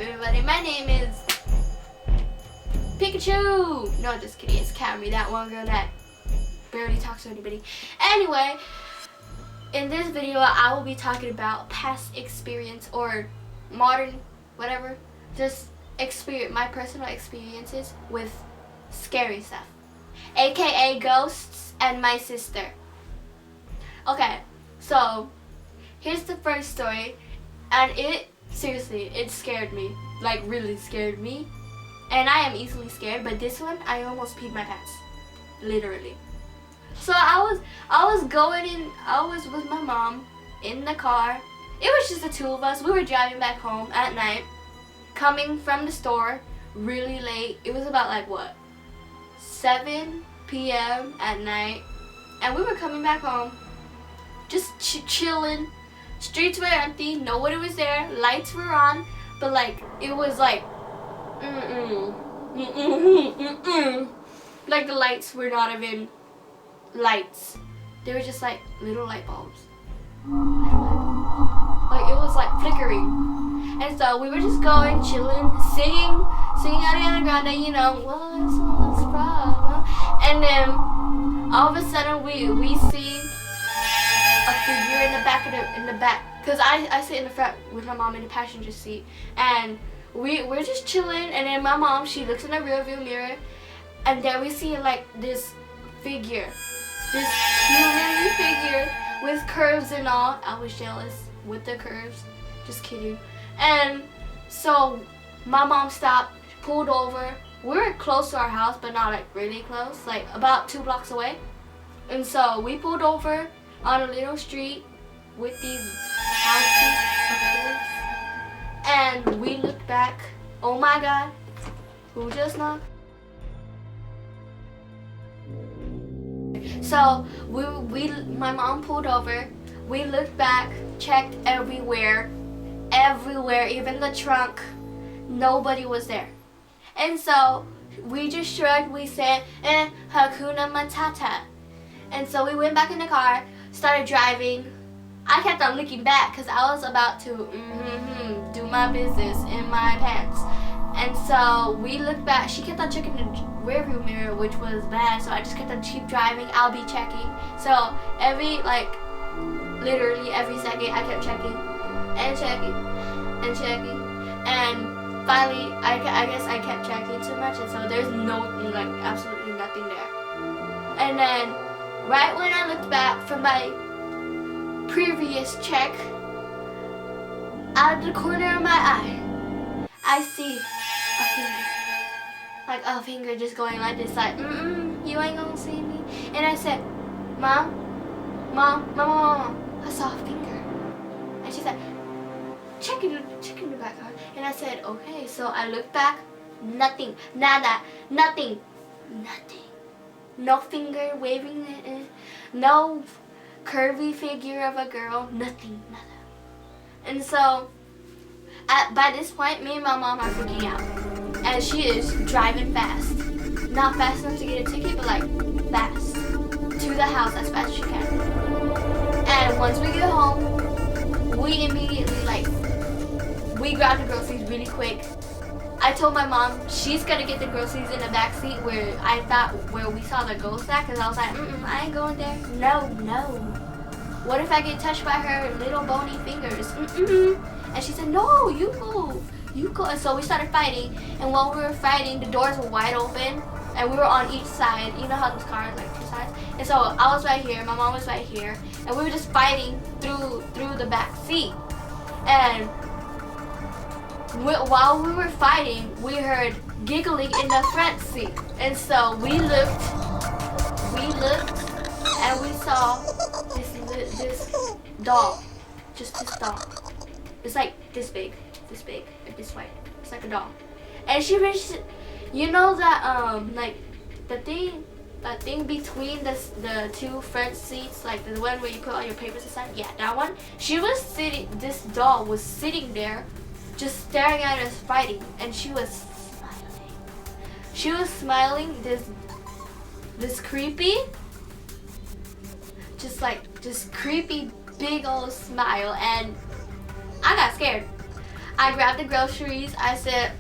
everybody? My name is Pikachu! No, just kidding, it's Kamry, that one girl that barely talks to anybody. Anyway, in this video I will be talking about past experience or modern, whatever, just my personal experiences with scary stuff, aka ghosts and my sister. Okay, so here's the first story, and it scared me, like really scared me, and I am easily scared, but this one I almost peed my pants, literally. So I was with my mom in the car. It was just the two of us. We were driving back home at night, coming from the store really late. It was about like what, 7 p.m. at night, and we were coming back home, just chilling. Streets were empty, nobody was there, lights were on, but like it was like like the lights were not even lights. They were just like little light bulbs. Like it was like flickering. And so we were just going, chilling, singing Ariana Grande, you know, what's the problem? And then all of a sudden we see a figure in the back, because I sit in the front with my mom in the passenger seat, and we're just chilling, and then my mom, she looks in the rearview mirror, and then we see like this figure, this human figure with curves and all. I was jealous with the curves, just kidding. And so my mom stopped, pulled over. We were close to our house, but not like really close, like about 2 blocks away. And so we pulled over on a little street with these houses, of course, and we looked back. Oh my God, who just knocked? So my mom pulled over. We looked back, checked everywhere, even the trunk. Nobody was there, and so we just shrugged. We said, Hakuna Matata. And so we went back in the car, started driving. I kept on looking back because I was about to do my business in my pants. And so we looked back. She kept on checking the rearview mirror, which was bad. So I just kept on keep driving. I'll be checking. So literally every second, I kept checking and checking and checking. And finally, I guess I kept checking too much, and so there's absolutely nothing there. And then right when I looked back from my previous check, out of the corner of my eye, I see a finger. Like a finger just going like this, like, you ain't gonna see me. And I said, Mom, I saw a finger. And she said, check in the back car. And I said, okay. So I looked back, nothing, nada, nothing. No finger waving, no curvy figure of a girl, nothing, nada. And so, by this point, me and my mom are freaking out. And she is driving fast. Not fast enough to get a ticket, but like fast. To the house as fast as she can. And once we get home, we immediately, we grabbed the groceries really quick. I told my mom she's gonna get the groceries in the back seat where we saw the ghost at, because I was like, I ain't going there. No. What if I get touched by her little bony fingers? And she said, no, you go. And so we started fighting, and while we were fighting, the doors were wide open, and we were on each side. You know how those cars, like 2 sides? And so I was right here, my mom was right here, and we were just fighting through the back seat. And while we were fighting, we heard giggling in the front seat. And so we looked, and we saw this doll. Just this doll. It's like this big, like this white. It's like a doll. And she was, you know that the thing between the 2 front seats, like the one where you put all your papers aside. Yeah, that one. This doll was sitting there, just staring at us fighting, and she was smiling. She was smiling this creepy, just creepy big old smile, and I got scared. I grabbed the groceries. I said,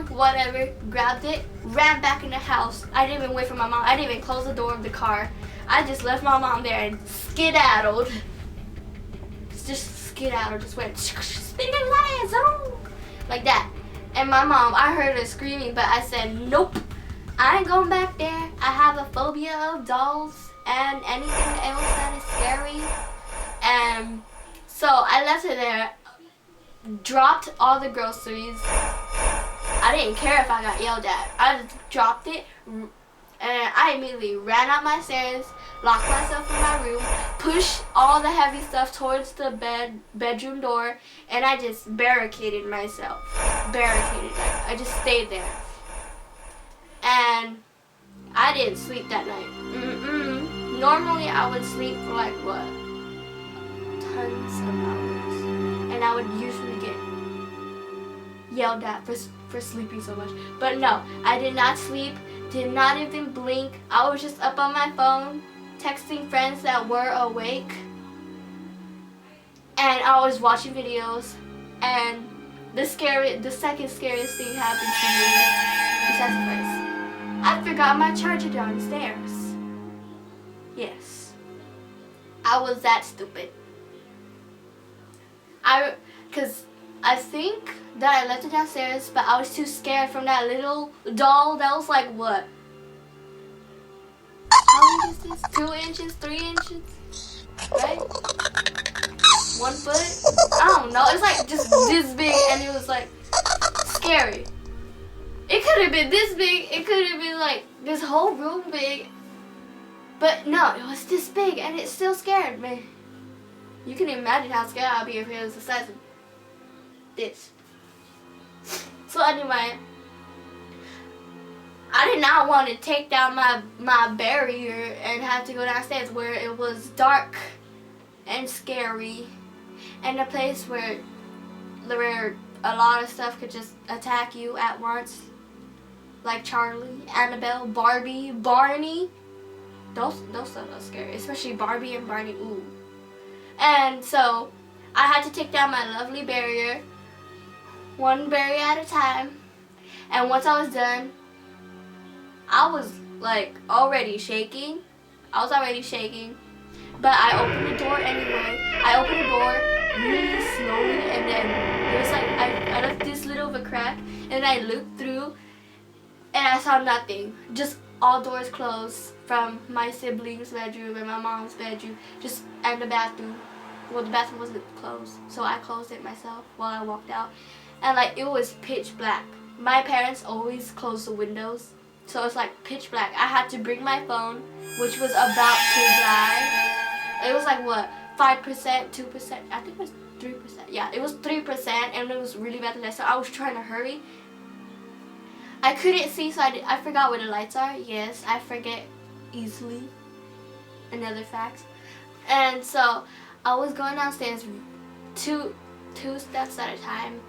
whatever. Grabbed it. Ran back in the house. I didn't even wait for my mom. I didn't even close the door of the car. I just left my mom there and skedaddled. Just skedaddled. Just went spinning legs, like that. And my mom, I heard her screaming, but I said, nope. I ain't going back there. I have a phobia of dolls and anything else that is scary. And so I left her there. Dropped all the groceries. I didn't care if I got yelled at. I just dropped it, and I immediately ran up my stairs, locked myself in my room, pushed all the heavy stuff towards the bedroom door, and I just barricaded myself. I just stayed there. And I didn't sleep that night. Normally I would sleep for like what? Tons of hours. And I would usually get yelled at for sleeping so much. But no, I did not sleep, did not even blink. I was just up on my phone, texting friends that were awake. And I was watching videos. And the second scariest thing happened to me besides the first. I forgot my charger downstairs. Yes. I was that stupid. Cause I think that I left it downstairs, but I was too scared from that little doll that was like what? How big is this? 2 inches, 3 inches, right? 1 foot? I don't know. It's like just this big, and it was like scary. It could have been this big. It could have been like this whole room big. But no, it was this big, and it still scared me. You can imagine how scared I'll be if it was the size of this. So anyway, I did not want to take down my barrier and have to go downstairs where it was dark and scary, and a place where a lot of stuff could just attack you at once, like Charlie, Annabelle, Barbie, Barney. Those stuff are scary, especially Barbie and Barney. Ooh. And so I had to take down my lovely barrier, one barrier at a time. And once I was done, I was like already shaking. But I opened the door anyway. I opened the door really slowly, and then it was like I left this little of a crack, and I looked through, and I saw nothing. Just all doors closed from my siblings' bedroom and my mom's bedroom, just and the bathroom. Well, the bathroom wasn't closed, so I closed it myself while I walked out. And like it was pitch black. My parents always close the windows, so it's like pitch black. I had to bring my phone, which was about to die. It was like what, 5%, 2%? I think it was 3%. Yeah, it was 3%, and it was really bad to die. So I was trying to hurry. I couldn't see, so I forgot where the lights are. Yes, I forget easily. Another fact. And so I was going downstairs two steps at a time.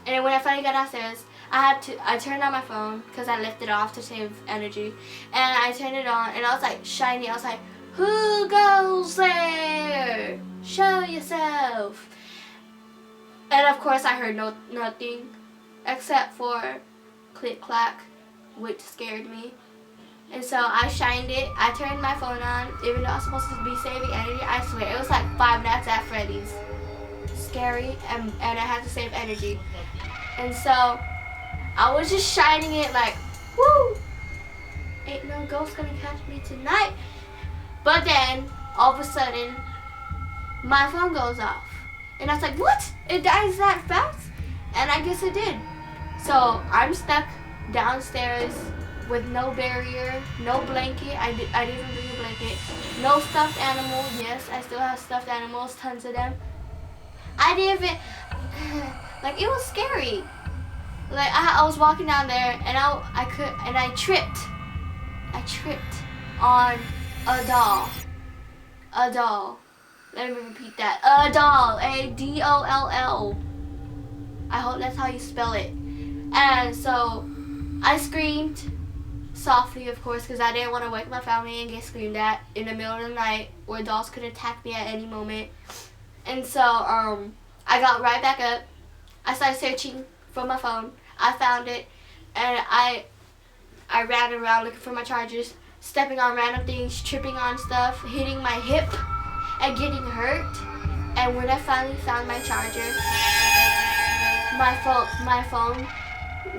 And then when I finally got downstairs, I turned on my phone because I left it off to save energy. And I turned it on, and I was like shiny. I was like, who goes there? Show yourself. And of course I heard nothing except for click clack, which scared me. And so I shined it. I turned my phone on, even though I was supposed to be saving energy. I swear, it was like 5 Nights at Freddy's. Scary, and I had to save energy. And so I was just shining it like, woo! Ain't no ghost gonna catch me tonight. But then, all of a sudden, my phone goes off. And I was like, what? It dies that fast? And I guess it did. So I'm stuck downstairs with no barrier, no blanket. I didn't bring a blanket. No stuffed animal. Yes, I still have stuffed animals, tons of them. I didn't even, like, it was scary. Like I was walking down there, and I tripped. I tripped on a doll. A doll. Let me repeat that. A doll. A-D-O-L-L. I hope that's how you spell it. And so I screamed softly, of course, because I didn't want to wake my family and get screamed at in the middle of the night where dolls could attack me at any moment. And so I got right back up. I started searching for my phone. I found it, and I ran around looking for my chargers, stepping on random things, tripping on stuff, hitting my hip, and getting hurt. And when I finally found my charger, my phone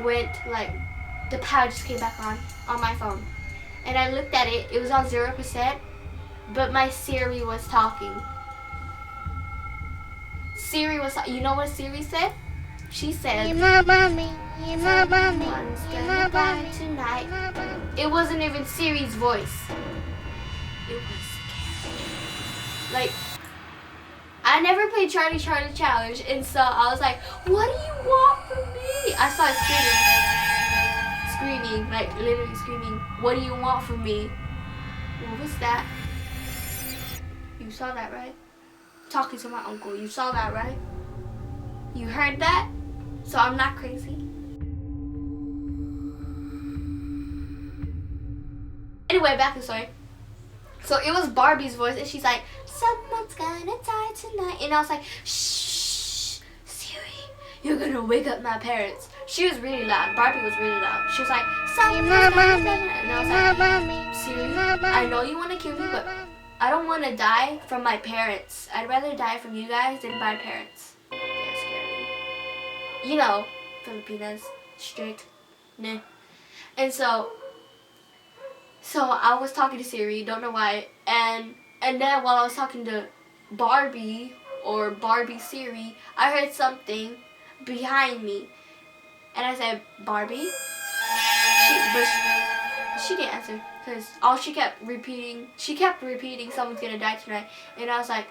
went like, the power just came back on my phone. And I looked at it, it was on 0%, but my Siri was talking. You know what Siri said? She said, "You're my mommy, you're my mommy, you're my mommy tonight." It wasn't even Siri's voice. It was scary. Like, I never played Charlie Challenge, and so I was like, "What do you want from me?" I started screaming, like literally screaming, "What do you want from me?" What was that? You saw that, right? Talking to my uncle. You saw that, right? You heard that? So I'm not crazy. Anyway, back to the story. So it was Barbie's voice, and she's like, "Someone's gonna die tonight." And I was like, "Shh, Siri, you're gonna wake up my parents." She was really loud. Barbie was really loud. She was like, "Someone's gonna die tonight." And I was like, "Siri, I know you wanna kill me, but I don't wanna die from my parents. I'd rather die from you guys than my parents. They're scary. You know, Filipinas, strict, nah." And so I was talking to Siri, don't know why, and then while I was talking to Barbie or Barbie Siri, I heard something behind me, and I said, "Barbie?" She didn't answer, because all she kept repeating, "Someone's gonna die tonight," and I was like,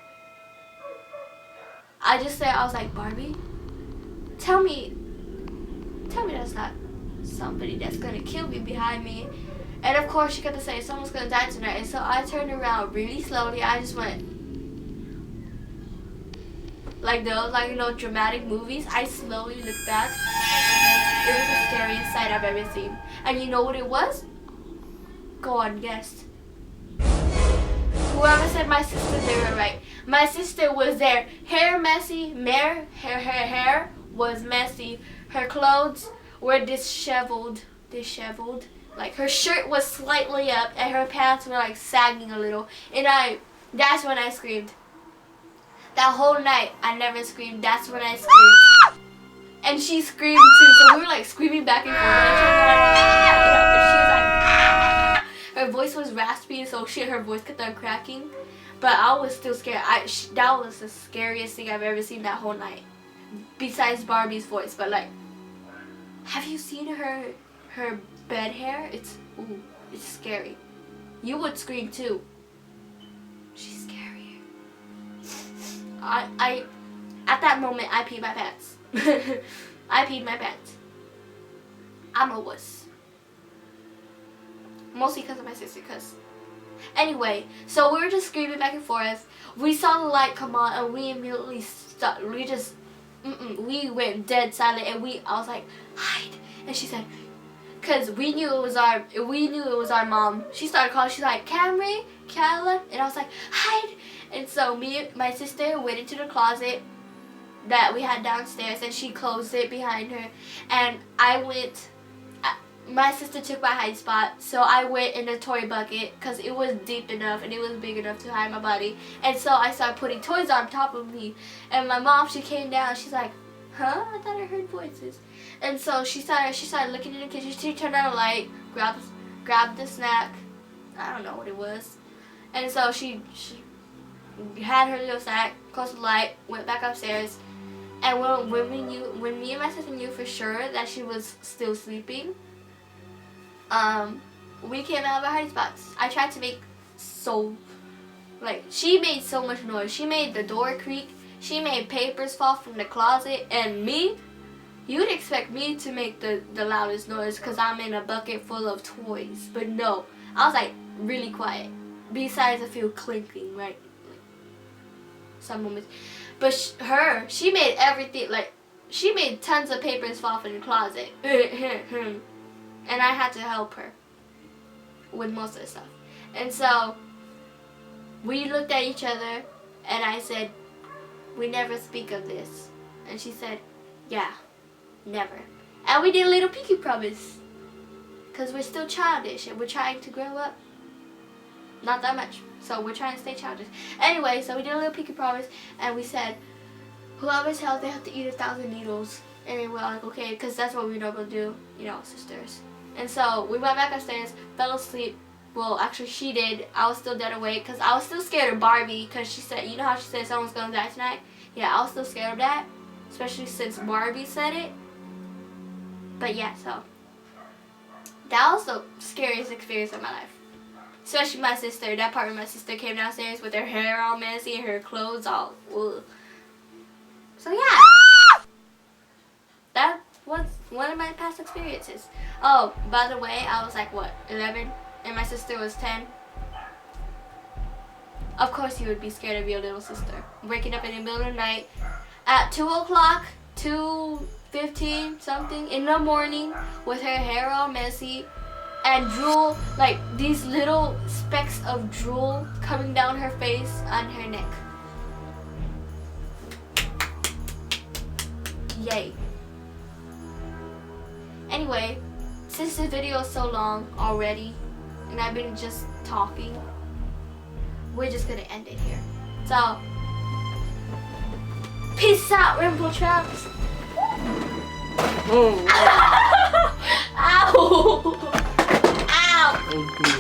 "Barbie, tell me that's not somebody that's gonna kill me behind me." And of course she kept saying, "Someone's gonna die tonight." And so I turned around really slowly. I just went like those, like, you know, dramatic movies. I slowly looked back. It was the scariest sight I've ever seen. And you know what it was? Go on, guess. Whoever said my sister, they were right. My sister was there. Hair messy. Her hair was messy. Her clothes were disheveled. Like, her shirt was slightly up and her pants were like sagging a little. And that's when I screamed. That whole night I never screamed. That's when I screamed. And she screamed too. So we were like screaming back and forth. And she was like, her voice was raspy, so her voice kept on cracking. But I was still scared. That was the scariest thing I've ever seen that whole night. Besides Barbie's voice. But like, have you seen her bed hair? It's scary. You would scream too. She's scary. At that moment I peed my pants. I peed my pants. I'm a wuss. Mostly because of my sister, anyway, so we were just screaming back and forth. We saw the light come on and we immediately stopped. We went dead silent, and I was like, "Hide." And she said, because we knew it was our mom. She started calling. She's like, "Kamry, Kayla," and I was like, "Hide." And so me and my sister went into the closet that we had downstairs, and she closed it behind her. And my sister took my hide spot, so I went in the toy bucket because it was deep enough and it was big enough to hide my body. And so I started putting toys on top of me. And my mom, she came down. She's like, "Huh? I thought I heard voices." And so she started looking in the kitchen. She turned on a light, grabbed the snack. I don't know what it was. And so she had her little snack, closed the light, went back upstairs. And when me and my sister knew for sure that she was still sleeping, we came out of our hiding spots. I tried to make she made so much noise. She made the door creak. She made papers fall from the closet. And me, you would expect me to make the loudest noise because I'm in a bucket full of toys. But no, I was like really quiet. Besides a few clinking, like some moments. But she made everything, like, she made tons of papers fall from the closet. And I had to help her with most of the stuff. And so we looked at each other, and I said, "We never speak of this." And she said, Yeah, never. And we did a little pinky promise. Because we're still childish and we're trying to grow up. Not that much. So we're trying to stay childish. Anyway, so we did a little pinky promise and we said, whoever's healthy, they have to eat 1,000 needles. And we're like, okay, because that's what we normally do, you know, sisters. And so we went back upstairs, fell asleep. Well, actually she did. I was still dead awake because I was still scared of Barbie because she said, you know how she said someone's going to die tonight? Yeah, I was still scared of that, especially since Barbie said it. But yeah, so that was the scariest experience of my life. Especially my sister. That part when my sister came downstairs with her hair all messy and her clothes all ugh. So yeah. That was one of my past experiences. Oh, by the way, I was like, what, 11? And my sister was 10. Of course you would be scared of your little sister. Waking up in the middle of the night at 2 o'clock, 2:15 something in the morning with her hair all messy and drool, like these little specks of drool coming down her face and her neck. Yay. Anyway, since this video is so long already and I've been just talking, we're just gonna end it here. So, peace out, Rainbow Traps. Oh. Ow! Ow! Okay.